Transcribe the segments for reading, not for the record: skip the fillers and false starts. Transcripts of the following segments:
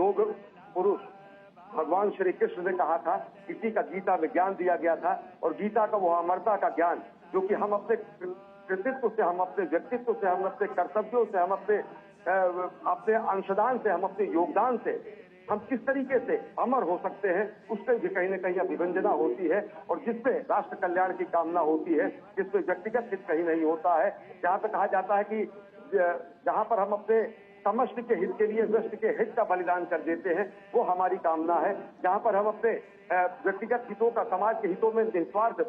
योग पुरुष भगवान श्री कृष्ण ने कहा था, इसी का गीता में ज्ञान दिया गया था। और गीता का वो अमरता का ज्ञान जो कि हम अपने कृतित्व से, हम अपने व्यक्तित्व से, हम अपने कर्तव्यों से, हम अपने अंशदान से, हम अपने योगदान से हम किस तरीके से अमर हो सकते हैं, उससे भी कहीं न कहीं अभिव्यंजना होती है। और जिससे राष्ट्र कल्याण की कामना होती है, जिससे व्यक्तिगत हित कहीं नहीं होता है। जहां पर कहा जाता है कि जहां पर हम अपने समष्टि के हित के लिए व्यष्टि के हित का बलिदान कर देते हैं, वो हमारी कामना है। जहां पर हम अपने व्यक्तिगत हितों का समाज के हितों में निस्वार्थ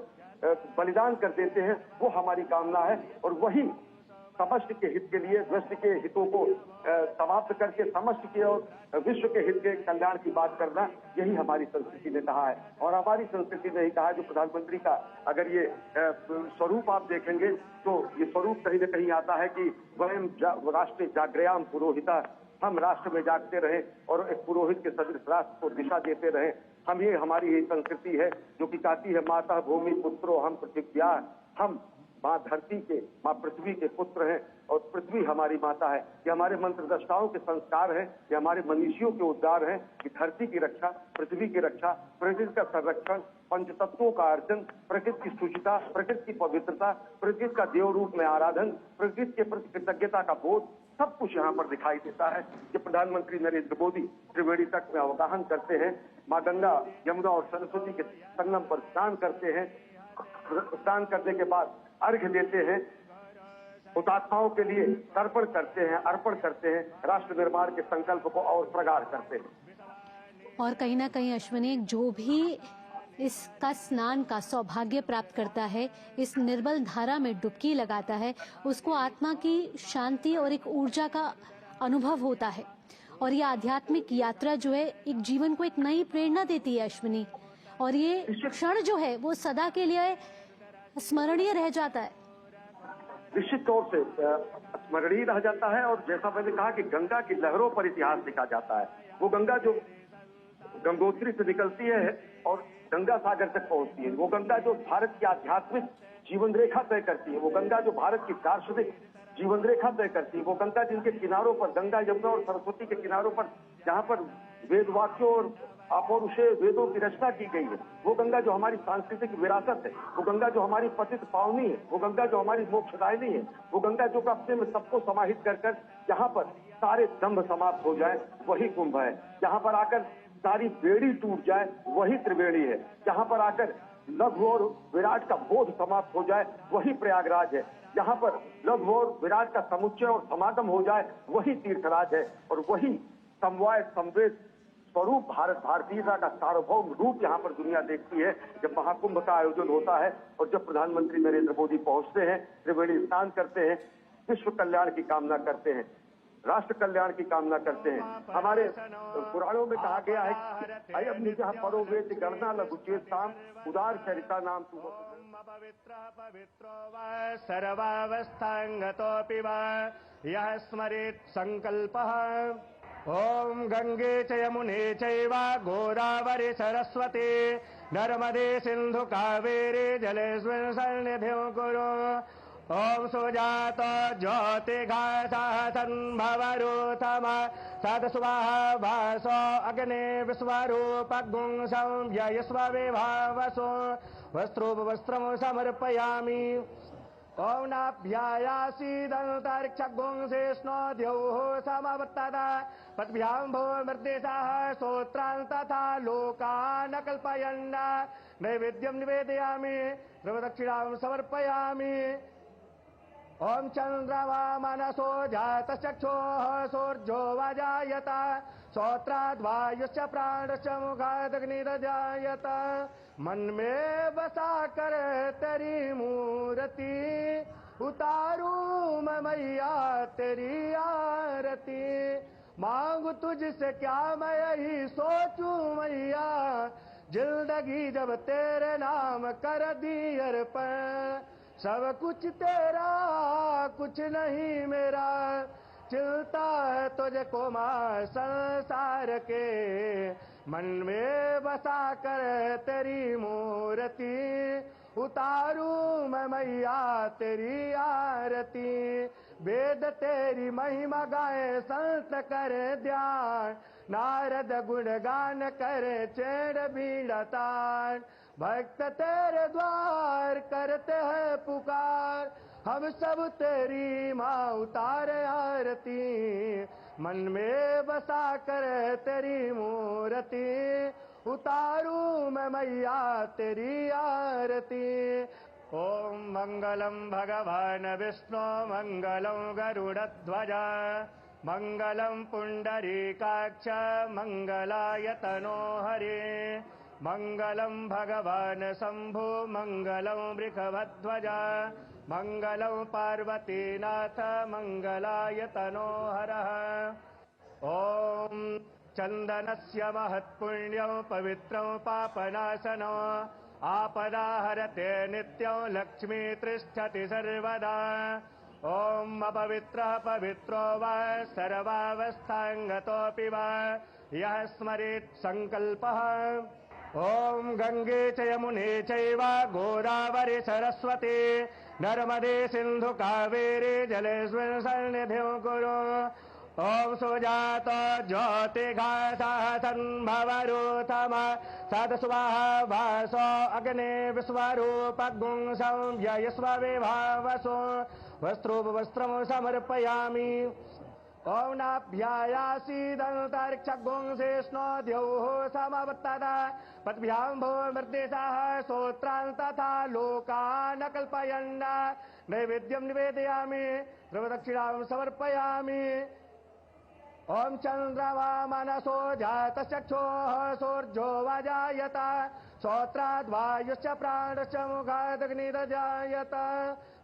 बलिदान कर देते हैं, वो हमारी कामना है। और वही समष्टि के हित के लिए व्यष्टि के हितों को समाप्त करके समष्टि के और विश्व के हित के कल्याण की बात करना, यही हमारी संस्कृति ने कहा है। और हमारी संस्कृति ने ही कहा है, जो प्रधानमंत्री का अगर ये स्वरूप आप देखेंगे तो ये स्वरूप कहीं न कहीं आता है कि वयम राष्ट्र जागृयाम पुरोहिता, हम राष्ट्र में जागते रहे और एक पुरोहित के सदृश राष्ट्र को दिशा देते रहे। हम ये हमारी ये संस्कृति है जो कि कहती है, माता भूमि पुत्रो हम पृथिव्या, हम माँ धरती के, माँ पृथ्वी के पुत्र हैं और पृथ्वी हमारी माता है। ये हमारे मंत्रदृष्टाओं के संस्कार हैं, ये हमारे मनीषियों के उद्गार हैं कि धरती की रक्षा, पृथ्वी की रक्षा, प्रकृति का संरक्षण, पंचतत्वों का अर्जन, प्रकृति की शुचिता, प्रकृति की पवित्रता, प्रकृति का देव रूप में आराधन, प्रकृति के प्रति कृतज्ञता का बोध, सब कुछ यहाँ पर दिखाई देता है। कि प्रधानमंत्री नरेंद्र मोदी त्रिवेणी तट में अवगाहन करते हैं, माँ गंगा, यमुना और सरस्वती के संगम पर स्नान करते हैं। स्नान करने के बाद अर्घ्य देते हैं, हुतात्माओं के लिए तर्पण करते हैं, अर्पण करते हैं, राष्ट्र निर्माण के संकल्प को और प्रगाढ़ करते हैं। और कहीं ना कहीं अश्विनी, जो भी इसका स्नान का सौभाग्य प्राप्त करता है, इस निर्मल धारा में डुबकी लगाता है, उसको आत्मा की शांति और एक ऊर्जा का अनुभव होता है। और ये आध्यात्मिक यात्रा जो है एक जीवन को एक नई प्रेरणा देती है अश्विनी। और ये क्षण जो है वो सदा के लिए स्मरणीय रह जाता है। निश्चित तौर से स्मरणीय रह जाता है। और जैसा मैंने कहा कि गंगा की लहरों पर इतिहास लिखा जाता है। वो गंगा जो गंगोत्री से निकलती है और गंगा सागर तक पहुंचती है, वो गंगा जो भारत की आध्यात्मिक जीवन रेखा तय करती है, वो गंगा जो भारत की दार्शनिक जीवन रेखा तय करती है, वो गंगा जिनके किनारों पर, गंगा यमुना और सरस्वती के किनारों पर जहां पर वेद वाक्यों और अपौरुषेय वेदों की रचना की गई है, वो गंगा जो हमारी सांस्कृतिक विरासत है, वो गंगा जो हमारी पतित पावनी है, वो गंगा जो हमारी मोक्षदायिनी है, वो गंगा जो अपने में सबको समाहित कर जहां पर सारे दंभ समाप्त हो जाए, वही कुंभ है। जहां पर आकर सारी बेड़ी टूट जाए, वही त्रिवेणी है। जहां पर आकर लघु और विराट का बोध समाप्त हो जाए, वही प्रयागराज है। जहां पर लघु और विराट का समुच्चय और समागम हो जाए, वही तीर्थराज है। और वही समवाय संवेद स्वरूप भारत भारतीयता का सार्वभौम रूप यहाँ पर दुनिया देखती है जब महाकुंभ का आयोजन होता है और जब प्रधानमंत्री नरेंद्र मोदी पहुंचते हैं, त्रिवेणी स्नान करते हैं, विश्व कल्याण की कामना करते हैं, राष्ट्र कल्याण की कामना करते हैं। हमारे पुराणों में कहा गया है, अयम निजः परो वेति गणना लघुचेताम उदार चरिता नाम तुम पवित्रो वा सर्वावस्थांगतोऽपि वा यः स्मरेत् संकल्पः। ओम गंगे च यमुने चैव गोदावरी सरस्वती नर्मदे सिंधु कावेरी जलेस्मिन् सन्निधिं कुरु। ओम सुजात ज्योतिघासः तन्भवरूथम सदस्वाहा वासो अग्ने विश्वरूपगुं संव्ययस्व विभावसो वस्त्रोपवस्त्रं समर्पयामि। ओम नाभ्यायासीदन्तरिक्षगुं शेष्णो द्यौः समवर्तत पद्भ्यां भूमर्देशः स्तोत्रान् तथा लोकान् कल्पयन् नैवेद्यं निवेदयामि सर्वदक्षिणां समर्पयामि। ओम चंद्रमा मनसो जातश्चक्षुः सूर्यो वाजायत श्रोत्राद् वायुश्च प्राणश्च मुखादग्निर्जायत। मन में बसा कर तेरी मूर्ति उतारूं मैं मैया तेरी आरती। मांगू तुझसे क्या मैं यही सोचूं मैया, जिंदगी जब तेरे नाम कर दी अर्पण। सब कुछ तेरा कुछ नहीं मेरा, चिलता है तुझको माँ संसार के। मन में बसा कर तेरी मूर्ति उतारूं मैं मैया तेरी आरती। वेद तेरी महिमा गाए संत करे ध्यान, नारद गुणगान करे चेड़ बीड़ा तान। भक्त तेरे द्वार करते हैं पुकार, हम सब तेरी माँ उतारे आरती। मन में बसा कर तेरी मूर्ति, उतारू मैं मैया तेरी आरती। ओम मंगलम भगवान विष्णु मंगलम गरुड़ध्वज मंगलम पुंडरीकाक्ष मंगलाय तनो हरे। मंगलम भगवान शंभु मंगलम वृषभध्वज मंगलम पार्वतीनाथ मंगलाय तनो हरः। ओम चंदनस्य महत्पुण्यं पवित्रं पापनाशनं, आपदाहरते नित्यं लक्ष्मी तिष्ठति सर्वदा। ओम अपवित्रः पवित्रो वा सर्वावस्थांगतोऽपि वा यः स्मरेत् संकल्पः। ओम गंगे च यमुने चैव गोदावरी सरस्वती नर्मदे सिंधु कावेरी जलेस्मिन् सन्निधिं कुरु। ओम सुजात ज्योतिघासः संभवरूथम सदस्वाहा वासो अग्ने विश्वरूपगुं संव्ययस्व विभावसो वस्त्रोपवस्त्रं समर्पयामि। ओम नाभ्यायासीदन्तरिक्षगुंसेष्णो द्यौः समवत्तदा पद्भ्यां भूमर्देशाः स्तोत्रान् तथा लोकान् कल्पयन् नैवेद्यं निवेदयामि द्रवदक्षिणां समर्पयामि। ओम चंद्रमा मनसो जातचक्षुः सूर्यो वाजायत श्रोत्राद्वायुश्च प्राणश्च मुखादग्निर्जायत।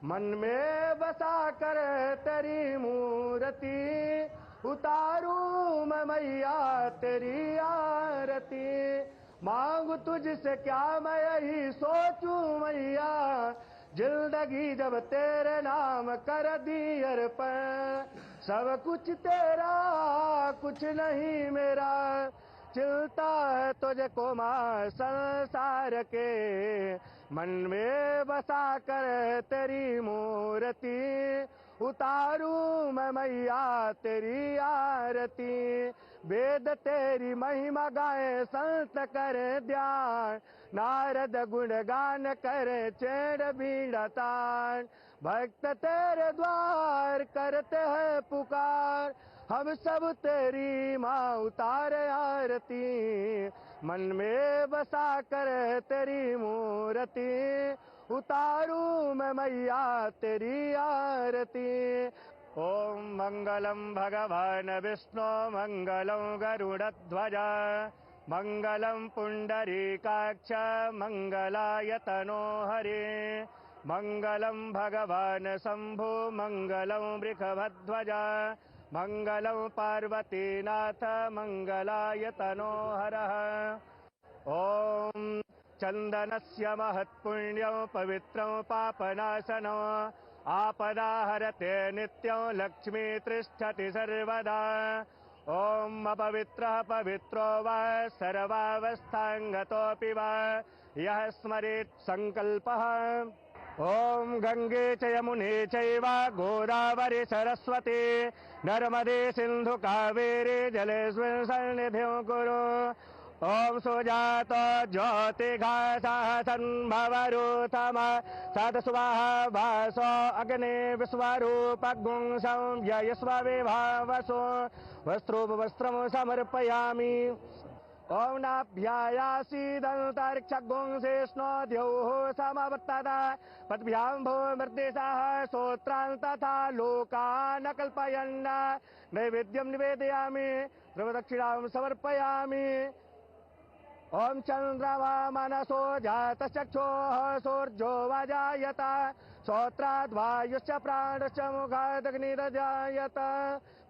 मन में बसा कर तेरी मूर्ति, उतारू मैं मैया तेरी आरती। मांगू तुझसे क्या मैं यही सोचूं मैया, जिंदगी जब तेरे नाम कर दी अर्पण। सब कुछ तेरा कुछ नहीं मेरा, चिलता है तुझको माँ संसार के। मन में बसा कर तेरी मूर्ति, उतारू मैं मैया तेरी आरती। वेद तेरी महिमा गाए संत करे ध्यान, नारद गुणगान करे चेड़ बीड़ा तान। भक्त तेरे द्वार करते हैं पुकार, हम सब तेरी माँ उतारे आरती। मन में बसा कर तेरी मूर्ति, उतारू मैं मैया तेरी आरती। ओम मंगलम भगवान विष्णु मंगलम गरुड़ध्वज मंगलम पुंडरीकाक्ष मंगलाय तनो हरे। मंगलम भगवान शंभु मंगलम वृषभध्वज मंगलम पार्वतीनाथ मंगलाय तनो हरः। ओम चंदनस्य महत्पुण्यं पवित्रं पापनाशनं, आपदाहरते नित्यं लक्ष्मी तिष्ठति सर्वदा। ओम अपवित्रः पवित्रो वा सर्वावस्थांगतोऽपि वा यः स्मरेत् संकल्पः। ओम गंगे च यमुने चैव गोदावरी सरस्वती नर्मदे सिंधु कावेरी जलेस्मिन् सन्निधिं कुरु। ओम सुजात ज्योतिघासः संभवरूथम सदस्वाहा वासो अग्ने विश्वरूपगुं संव्ययस्व विभावसो वस्त्रोपवस्त्रं समर्पयामि। ओम नाभ्यायासीदन्तरिक्षगुंसेष्णो द्यौः समवत्तदा पद्भ्यां भूमर्देशाः स्तोत्रान् तथा लोकान् कल्पयन् नैवेद्यं निवेदयामि द्रवदक्षिणां समर्पयामि। ओम चंद्रमा मनसो जातचक्षुः सूर्यो वाजायत श्रोत्राद्वायुश्च प्राणश्च मुखादग्निर्जायत।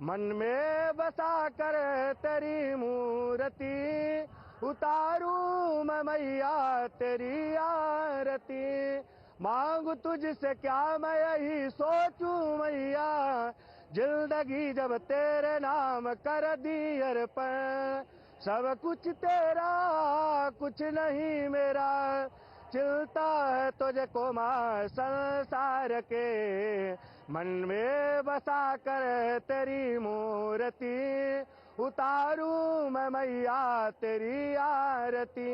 मन में बसा कर तेरी मूर्ति, उतारू मैं मैया तेरी आरती। मांगू तुझसे क्या मैं यही सोचूं मैया, जिंदगी जब तेरे नाम कर दी अर्पण। सब कुछ तेरा कुछ नहीं मेरा, चिलता है तुझको माँ संसार के। मन में बसा कर तेरी मूर्ति, उतारूं मैं मैया तेरी आरती।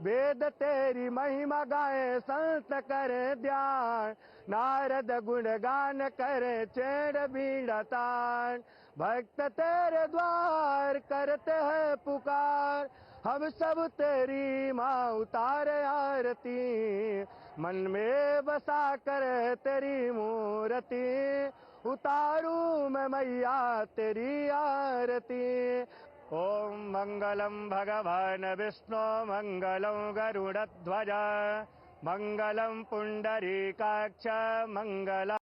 वेद तेरी महिमा गाए संत करे ध्यान, नारद गुणगान करे चेड़ बीड़ा तान। भक्त तेरे द्वार करते हैं पुकार, हम सब तेरी माँ उतारे आरती। मन में बसा कर तेरी मूर्ति, उतारूं मैं मैया तेरी आरती। ओम मंगलम भगवान विष्णु मंगलम गरुड़ध्वज मंगलम पुंडरीकाक्ष मंगला